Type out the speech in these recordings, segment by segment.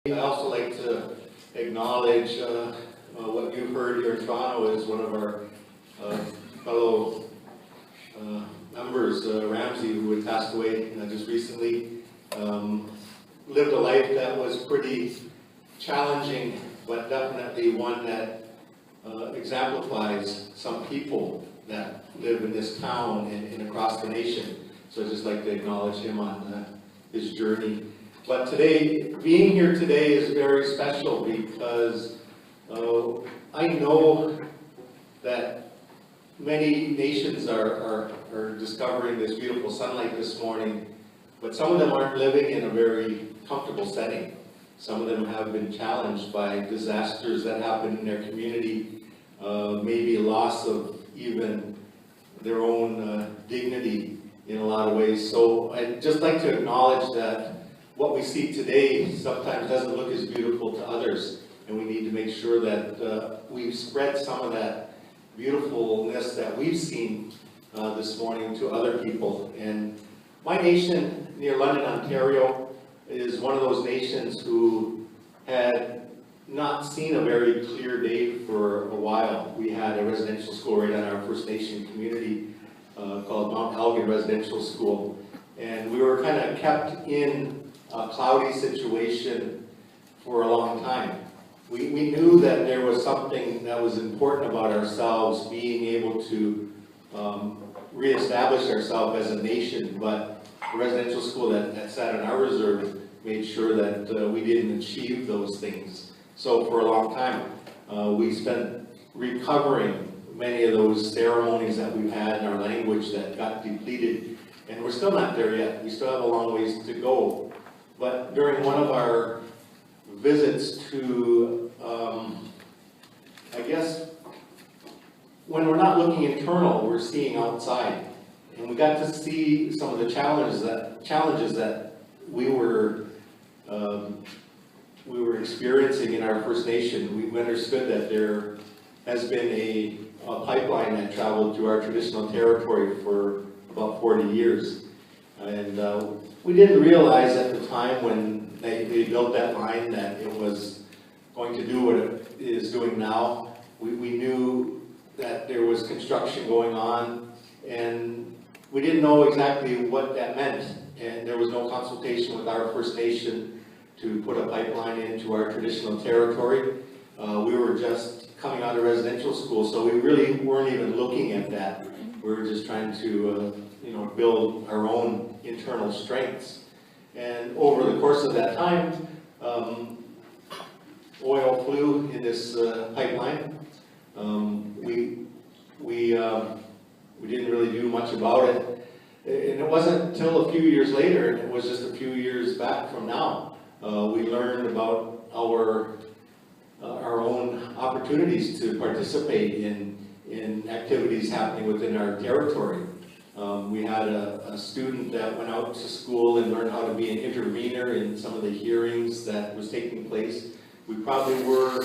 I'd also like to acknowledge what you've heard here in Toronto is one of our fellow members, Ramsey, who had passed away just recently. Lived a life that was pretty challenging, but definitely one that exemplifies some people that live in this town and across the nation. So I'd just like to acknowledge him on his journey. But today, being here today is very special because I know that many nations are discovering this beautiful sunlight this morning, but some of them aren't living in a very comfortable setting. Some of them have been challenged by disasters that happen in their community, maybe a loss of even their own dignity in a lot of ways. So I'd just like to acknowledge that what we see today sometimes doesn't look as beautiful to others, and we need to make sure that we spread some of that beautifulness that we've seen this morning to other people. And my nation near London, Ontario, is one of those nations who had not seen a very clear day for a while. We had a residential school right on our First Nation community called Mount Elgin Residential School, and we were kind of kept in a cloudy situation for a long time. We knew that there was something that was important about ourselves, being able to reestablish ourselves as a nation, but the residential school that sat on our reserve made sure that we didn't achieve those things. So for a long time, we spent recovering many of those ceremonies that we've had in our language that got depleted, and we're still not there yet. We still have a long ways to go. But during one of our visits to, I guess, when we're not looking internal, we're seeing outside. And we got to see some of the challenges that we were experiencing in our First Nation. We understood that there has been a pipeline that traveled through our traditional territory for about 40 years. And we didn't realize at the time when they built that line that it was going to do what it is doing now. We knew that there was construction going on, and we didn't know exactly what that meant. And there was no consultation with our First Nation to put a pipeline into our traditional territory. We were just coming out of residential school, so we really weren't even looking at that. We were just trying to build our own internal strengths. And over the course of that time, oil flew in this pipeline. We didn't really do much about it. And it wasn't until a few years later, and it was just a few years back from now, we learned about our own opportunities to participate in activities happening within our territory. We had a student that went out to school and learned how to be an intervener in some of the hearings that was taking place. We probably were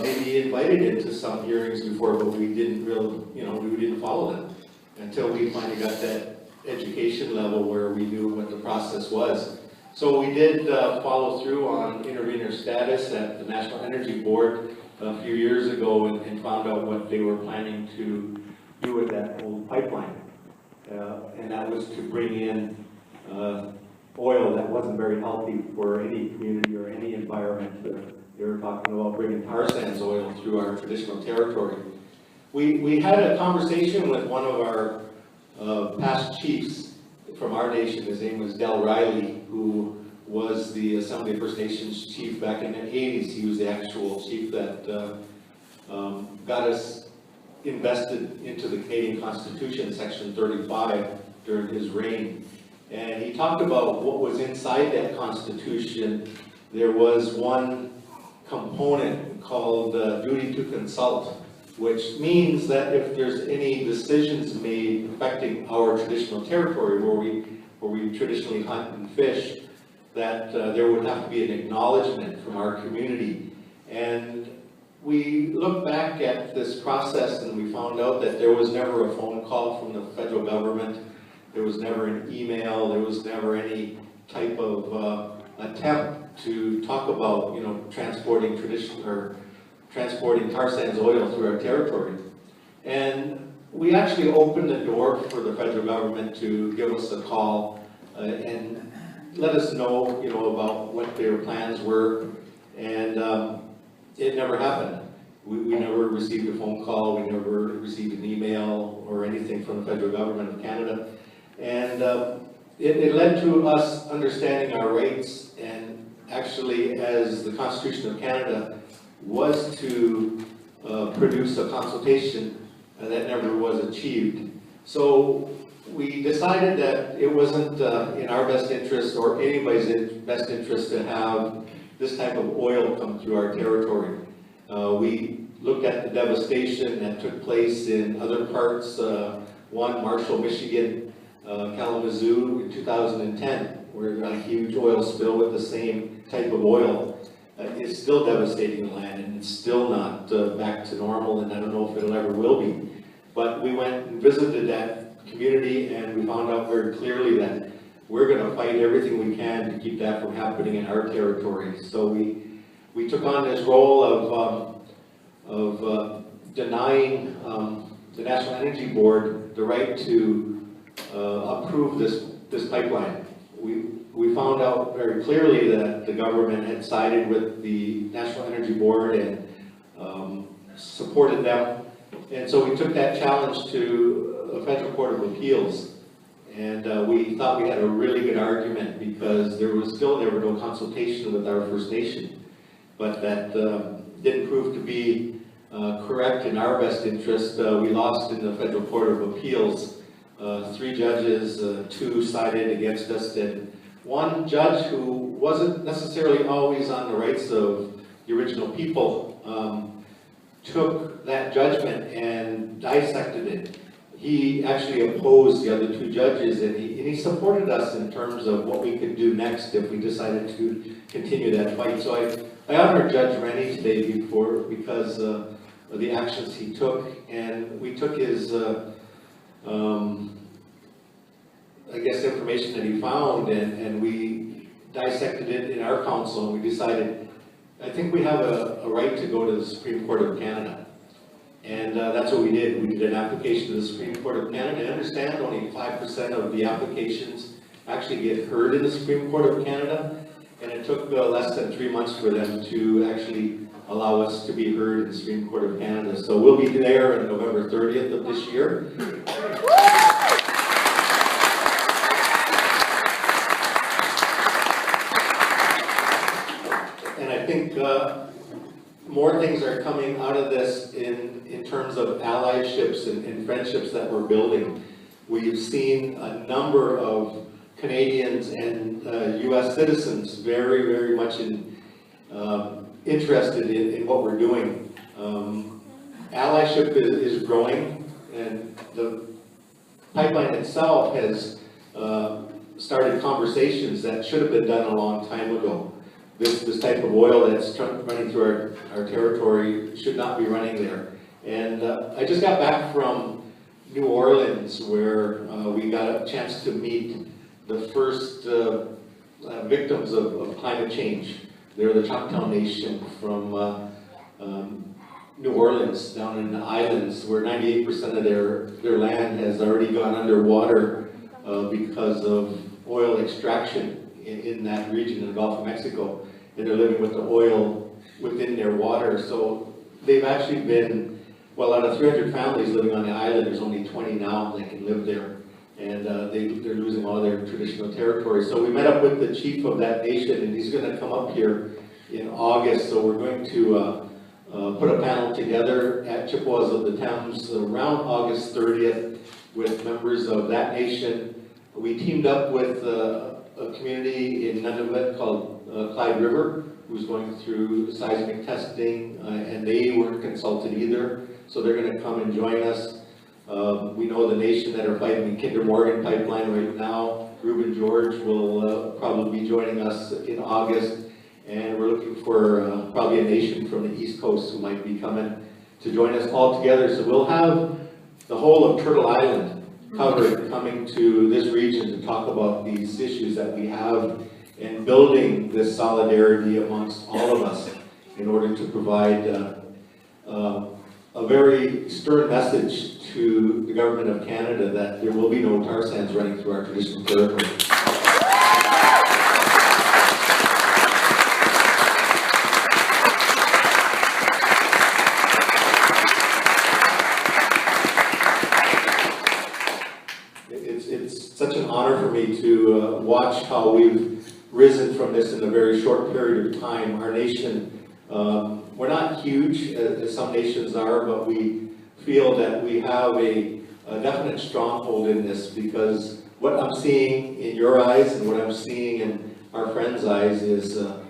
maybe invited into some hearings before, but we didn't we didn't follow them until we finally got that education level where we knew what the process was. So we did follow through on intervener status at the National Energy Board a few years ago and found out what they were planning to do with that old pipeline. And that was to bring in oil that wasn't very healthy for any community or any environment. They were talking about bringing tar sands oil through our traditional territory. We had a conversation with one of our past chiefs from our nation. His name was Del Riley, who was the Assembly of First Nations chief back in the 80s. He was the actual chief that got us invested into the Canadian Constitution, Section 35, during his reign. And he talked about what was inside that Constitution. There was one component called duty to consult, which means that if there's any decisions made affecting our traditional territory where we traditionally hunt and fish, that there would have to be an acknowledgement from our community. And we looked back at this process and we found out that there was never a phone call from the federal government. There was never an email. There was never any type of attempt to talk about, transporting transporting tar sands oil through our territory. And we actually opened the door for the federal government to give us a call and let us know, about what their plans were. And it never happened. We never received a phone call, we never received an email or anything from the federal government of Canada. And it led to us understanding our rights, and actually, as the Constitution of Canada was to produce a consultation that never was achieved. So we decided that it wasn't in our best interest or anybody's best interest to have this type of oil come through our territory. We looked at the devastation that took place in other parts, Marshall, Michigan, Kalamazoo in 2010, where a huge oil spill with the same type of oil is still devastating the land, and it's still not back to normal, and I don't know if it'll ever will be. But we went and visited that community, and we found out very clearly that we're going to fight everything we can to keep that from happening in our territory. So we took on this role of denying the National Energy Board the right to approve this pipeline. We found out very clearly that the government had sided with the National Energy Board and supported them. And so we took that challenge to a federal court of appeals. And we thought we had a really good argument, because there was still never no consultation with our First Nation. But that didn't prove to be correct in our best interest. We lost in the federal court of appeals. 3 judges, 2 sided against us, and 1 judge who wasn't necessarily always on the rights of the original people took that judgment and dissected it. He actually opposed the other 2 judges, and he supported us in terms of what we could do next if we decided to continue that fight. So I honor Judge Rennie today because of the actions he took, and we took his information that he found, and we dissected it in our council, and we decided, I think we have a right to go to the Supreme Court of Canada. And that's what we did. We did an application to the Supreme Court of Canada. I understand only 5% of the applications actually get heard in the Supreme Court of Canada, and it took less than 3 months for them to actually allow us to be heard in the Supreme Court of Canada. So we'll be there on November 30th of this year. And I think more things are coming out of this in terms of allyships and friendships that we're building. We've seen a number of Canadians and U.S. citizens very, very much interested in what we're doing. Allyship is growing, and the pipeline itself has started conversations that should have been done a long time ago. This type of oil that's running through our territory should not be running there. And I just got back from New Orleans, where we got a chance to meet the first victims of climate change. They're the Choctaw Nation from New Orleans, down in the islands, where 98% of their land has already gone underwater because of oil extraction in that region in the Gulf of Mexico. And they're living with the oil within their water. So they've actually been, well, out of 300 families living on the island, there's only 20 now that can live there. And they're losing all their traditional territory. So we met up with the chief of that nation, and he's going to come up here in August. So we're going to put a panel together at Chippewas of the Thames around August 30th with members of that nation. We teamed up with a community in Nunavut called Clyde River, who's going through seismic testing, and they weren't consulted either. So they're going to come and join us. We know the nation that are fighting the Kinder Morgan pipeline right now. Reuben George will probably be joining us in August. And we're looking for probably a nation from the East Coast who might be coming to join us all together. So we'll have the whole of Turtle Island covered, coming to this region to talk about these issues that we have and building this solidarity amongst all of us in order to provide a very stern message to the government of Canada that there will be no tar sands running through our traditional territory. It's such an honor for me to watch how we've risen from this in a very short period of time. Our nation, we're not huge as some nations are, but we feel that we have a definite stronghold in this, because what I'm seeing in your eyes and what I'm seeing in our friends' eyes is a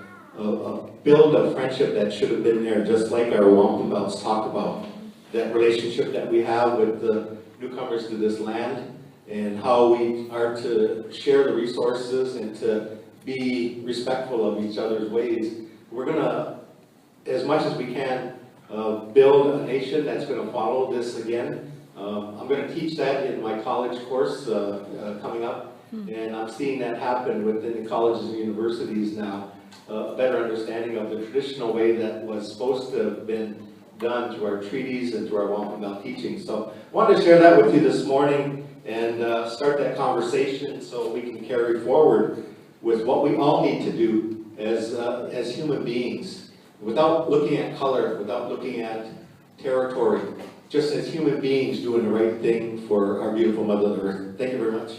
build of friendship that should have been there, just like our Wampanoags talk about. That relationship that we have with the newcomers to this land, and how we are to share the resources and to be respectful of each other's ways. We're going to, as much as we can, build a nation that's going to follow this again. I'm going to teach that in my college course coming up, and I'm seeing that happen within the colleges and universities now. A better understanding of the traditional way that was supposed to have been done through our treaties and through our Wampanoag teaching. So I wanted to share that with you this morning and start that conversation so we can carry forward with what we all need to do as human beings, without looking at color, without looking at territory, just as human beings doing the right thing for our beautiful Mother Earth. Thank you very much.